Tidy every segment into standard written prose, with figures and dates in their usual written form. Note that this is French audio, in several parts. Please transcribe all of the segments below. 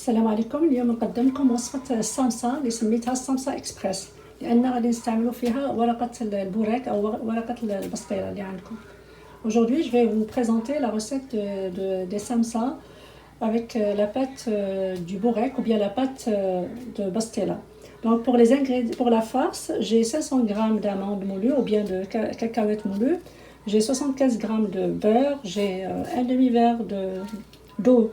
السلام عليكم. اليوم نقدم لكم وصفة الصمصة اللي سميتها الصمصة إكسبريس، لأن غادي نستعملوا فيها ورقة البوراك أو ورقة البسطيلة اللي عندكم. Aujourd'hui, je vais vous présenter la recette des samsa avec la pâte du bourrec ou bien la pâte de pastela. Donc pour les ingrédients, pour la farce, j'ai 500 g d'amandes moulues ou bien de cacahuètes moulues. J'ai 75 g de beurre, j'ai un demi-verre d'eau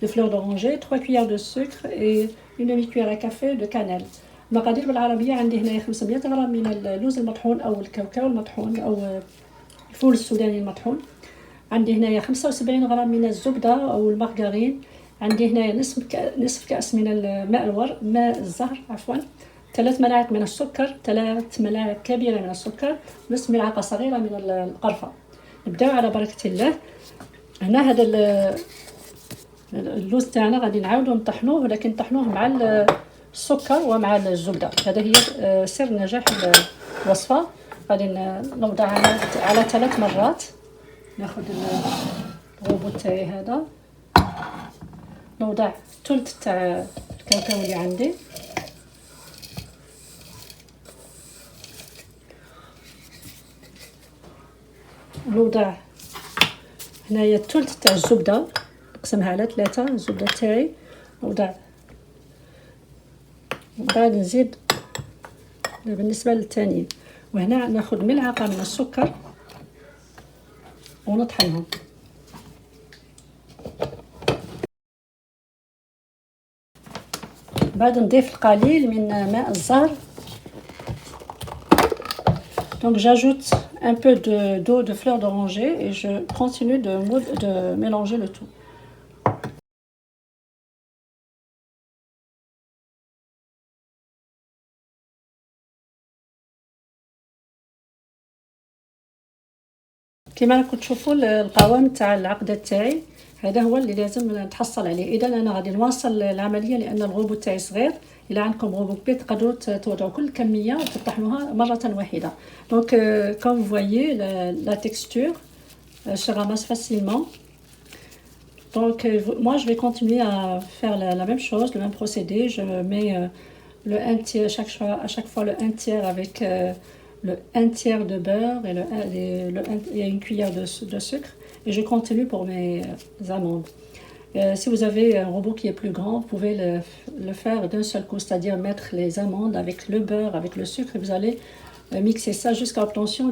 de fleurs d'oranger, 3 cuillères de sucre et une demi-cuillère à café de cannelle. المقادير بالعربية عندي هنا 500 غرام من اللوز المطحون أو الكاوكاو المطحون أو الفول السوداني المطحون. عندي هنايا 75 غرام من الزبدة أو المارغرين. عندي هنايا نصف كأس من ماء الزهر عفوا. 3 ملاعق من السكر، 3 ملاعق كبيرة من السكر، نصف ملعقة صغيرة من القرفة. نبداو على بركة الله. هنا هذا اللوز تاعنا غادي نعاودو نطحنوه، ولكن نطحنوه مع السكر ومع الزبدة. هذا هي سر نجاح الوصفة. غادي نوضعها على 3 مرات. ناخذ الغوبو تاعي هذا، نوضع ثلث تاع الكاوكاو اللي عندي، نوضع هنايا الثلث تاع الزبدة، نقسمها على 3 الزبدة تاعي، نوضع وبعد نزيد بالنسبة للثانيين. وهنا ناخذ ملعقة من السكر ونطحنهم. بعد نضيف القليل من ماء الزهر. Donc j'ajoute un peu d'eau de fleur d'oranger et je continue de mélanger le tout. كما راكم تشوفوا القوام تاع العقده تاعي هذا هو اللي لازم نتحصل عليه. اذا انا غادي نواصل العمليه لان الغوبو تاعي صغير. الا عندكم غوبو كبير تقدروا توضعوا كل كميه وتطحنوها مره واحده. Donc comme vous voyez la texture se ramasse facilement. Donc moi je vais continuer à faire la même chose, le même procédé. Je mets le 1/3 à chaque fois le 1/3 avec le 1/3 de beurre et une cuillère de sucre, et je continue pour mes amandes. Si vous avez un robot qui est plus grand, vous pouvez le faire d'un seul coup, c'est-à-dire mettre les amandes avec le beurre, avec le sucre, et vous allez mixer ça jusqu'à l'obtention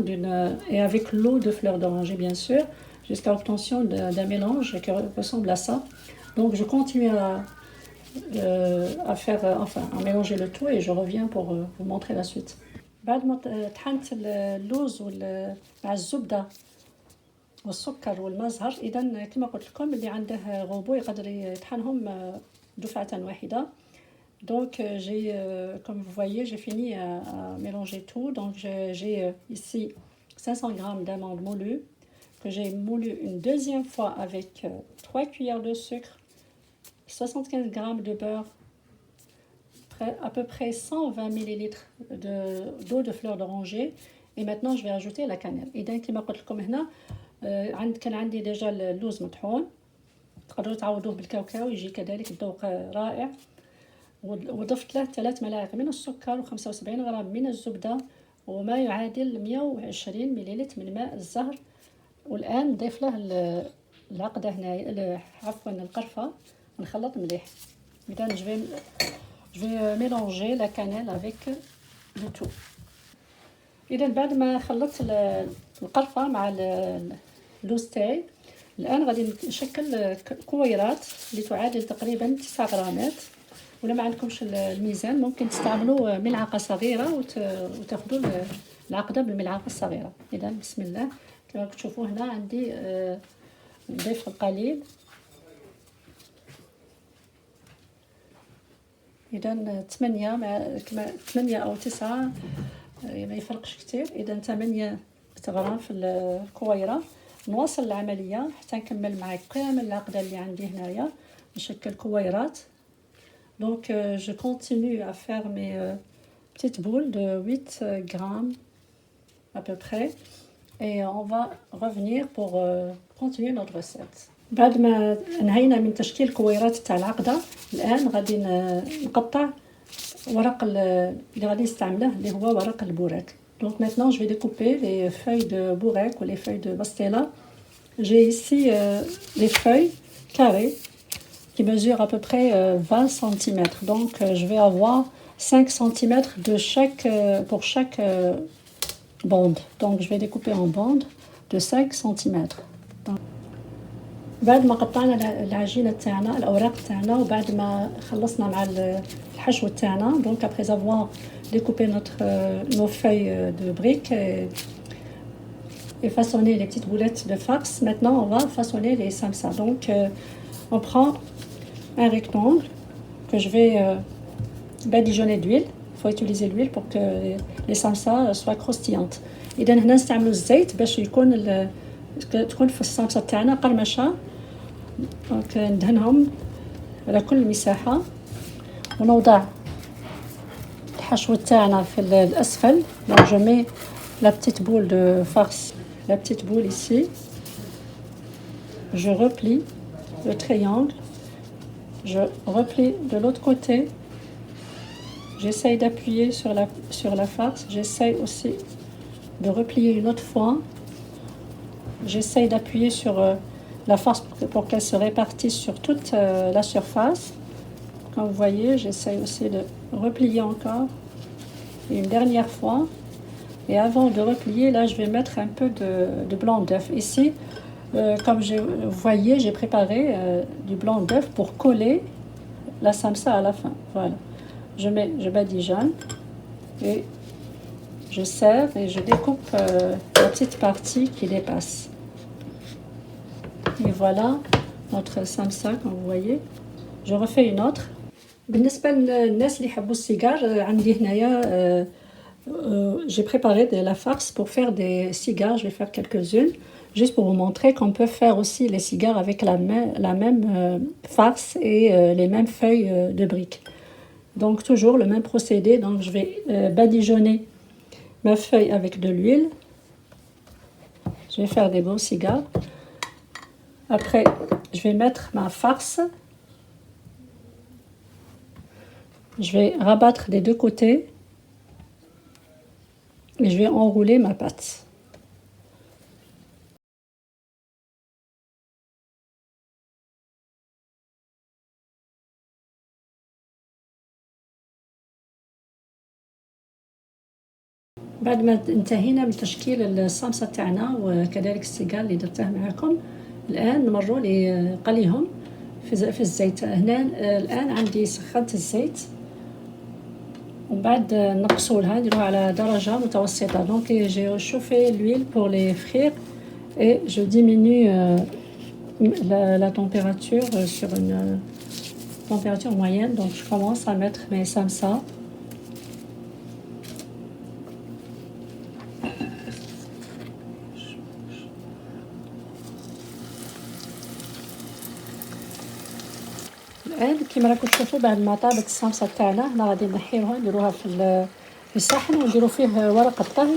et avec l'eau de fleur d'oranger bien sûr, jusqu'à l'obtention d'un mélange qui ressemble à ça. Donc je continue à faire, à mélanger le tout, et je reviens pour vous montrer la suite. بعد ما طحنت اللوز مع الزبده والسكر والماء الزهر، اذا كما قلت لكم اللي عنده غوبو يقدر يطحنهم دفعه واحده. Donc j'ai comme vous voyez j'ai fini à mélanger tout. Donc j'ai ici 500 g d'amandes moulues que j'ai moulues une deuxième fois avec 3 cuillères de sucre, 75 g de beurre, à peu près 120 ml d'eau de fleur d'oranger. Et maintenant je vais ajouter la cannelle. اذا كما قلت لكم هنا كان عندي ديجا اللوز مطحون، تقدروا تعوضوه بالكاوكاو يجي كذلك الذوق رائع. وضفت له 3 ملاعق من السكر و75 غرام من الزبده وما يعادل 120 ملل من ماء الزهر. والان نضيف له العقده هنا عفوا القرفه، نخلط مليح. اذا je vais mélanger la cannelle avec le tout. إذا بعد ما خلطت القرفة مع اللوز تاعي، الآن غادي نشكل كويرات اللي تعادل تقريبا 9 غرامات. ولا ما عندكمش الميزان ممكن تستعملوا ملعقة صغيرة وتاخذوا العقدة بالملعقة الصغيرة. إذا بسم الله. كما تشوفوا هنا عندي نضيف القليل. إذا 8 أو 9 ما يفرقش كتير. إذا 8 غرام في الكويرة. نواصل العملية حتى نكمل معاك كامل العقدة اللي عندي هنايا، نشكل كويرات. Donc je continue à faire mes petites boules de 8 grammes à peu près, et on va revenir pour continuer notre recette. بعد ما انهينا من تشكيل كويرات تاع العقدة، الآن غادي نقطع ورق اللي غادي نستعمله اللي هو ورق البوراك. Donc maintenant je vais découper les feuilles de bourraque ou les feuilles de pastella. J'ai ici les feuilles carrées qui mesurent à peu près 20 cm. Donc je vais avoir 5 cm de chaque, pour chaque bande. Donc je vais découper en bande de 5 cm. بعد ما قطعنا العجينه تاعنا الاوراق تاعنا وبعد ما خلصنا مع الحشو تاعنا، donc après avoir découpé nos feuilles de briques et façonné les petites boulettes de farce, maintenant on va façonner les samsa. Donc on prend un rectangle que je vais badigeonner d'huile. Il faut utiliser l'huile pour que les samsa soient croustillantes. اذا هنا نستعملوا الزيت باش تكون في الصامصه تاعنا قرمشه. دونك ندهنهم على كل مساحه ونوضع الحشو تاعنا في الاسفل. دونك جو مي لا بتيت بول دو farce, la petite boule ici, je replie le triangle, je replie de l'autre côté, j'essaye d'appuyer sur la farce, j'essaye aussi de replier une autre fois, j'essaye d'appuyer sur la farce pour qu'elle se répartisse sur toute la surface. Comme vous voyez, j'essaye aussi de replier encore une dernière fois. Et avant de replier, là je vais mettre un peu de blanc d'œuf. Ici, comme vous voyez, j'ai préparé du blanc d'œuf pour coller la samsa à la fin. Voilà, je badigeonne et je serre et je découpe la petite partie qui dépasse. Et voilà notre samsa, comme vous voyez. Je refais une autre. بالنسبة للناس اللي يحبوا السيجار، عندي هنايا j'ai préparé de la farce pour faire des cigares. Je vais faire quelques-unes juste pour vous montrer qu'on peut faire aussi les cigares avec la même farce et les mêmes feuilles de briques. Donc toujours le même procédé. Donc je vais badigeonner ma feuille avec de l'huile. Je vais faire des beaux cigares. Après je vais mettre ma farce. Je vais rabattre des deux côtés. Et je vais enrouler ma pâte. بعد ما انتهينا من تشكيل الصامصة تاعنا وكذلك السيجار اللي درته معكم، الآن نمروا لقليهم في الزيت. هنا الآن عندي سخنت الزيت ومن بعد نقصولها نديروها على درجة متوسطة. Donc j'ai chauffé l'huile pour les frire et je diminue la température sur une température moyenne. Donc je commence à mettre mes samsa. الآن كيما راكم تشوفوا بعد ما طابت الصامصة تاعنا، هنا غادي نحيوها نديروها في الصحن ونديرو فيه ورق الطهي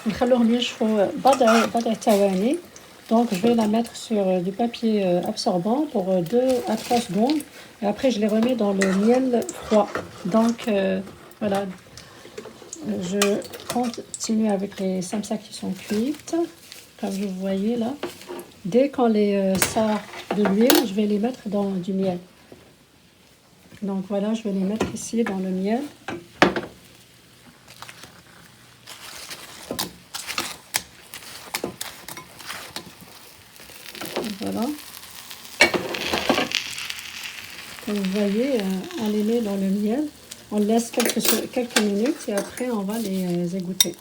نخلوهم ينشفوا بضع ثواني. Donc je vais la mettre sur du papier absorbant pour 2 à 3 secondes et après je les remets dans le miel froid. Donc voilà, je continue avec les samsa qui sont cuites comme vous voyez là. Dès qu'on les sort de l'huile, je vais les mettre dans du miel. Donc voilà, je vais les mettre ici dans le miel. Voilà. Comme vous voyez, on les met dans le miel. On laisse quelques minutes et après on va les égoutter.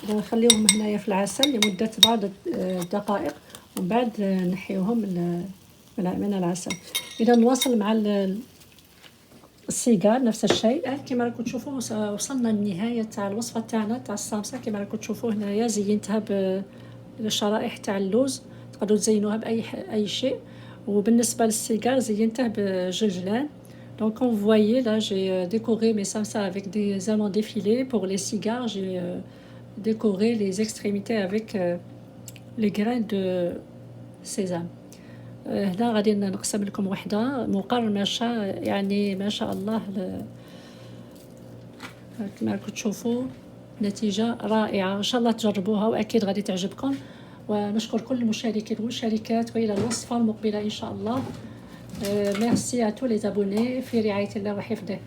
نخليهم هنايا في العسل لمدة بعض الدقائق ومن بعد نحيوهم من العسل. إذا نواصل مع السيجار نفس الشيء. كما راكم تشوفوا وصلنا للنهاية تاع الوصفة تاعنا تاع الصامصة. كما راكم تشوفوا هنايا زينتها بالشرائح تاع اللوز، تقدروا تزينوها بأي شيء. وبالنسبة للسيجار زينته بجلجلان. Donc comme vous voyez là, j'ai décoré mes samsa avec des amandes effilées. Pour les cigares, j'ai décoré les extrémités avec لي غران دو سيزام. هنا غادي نقسم لكم وحده مقرمشه، يعني ما شاء الله كما راكم تشوفوا نتيجه رائعه. ان شاء الله تجربوها واكيد غادي تعجبكم. ونشكر كل المشاركين والمشاركات، والى الوصفه المقبله ان شاء الله. ميرسي ا تو لي زابوني، في رعايه الله وحفظه.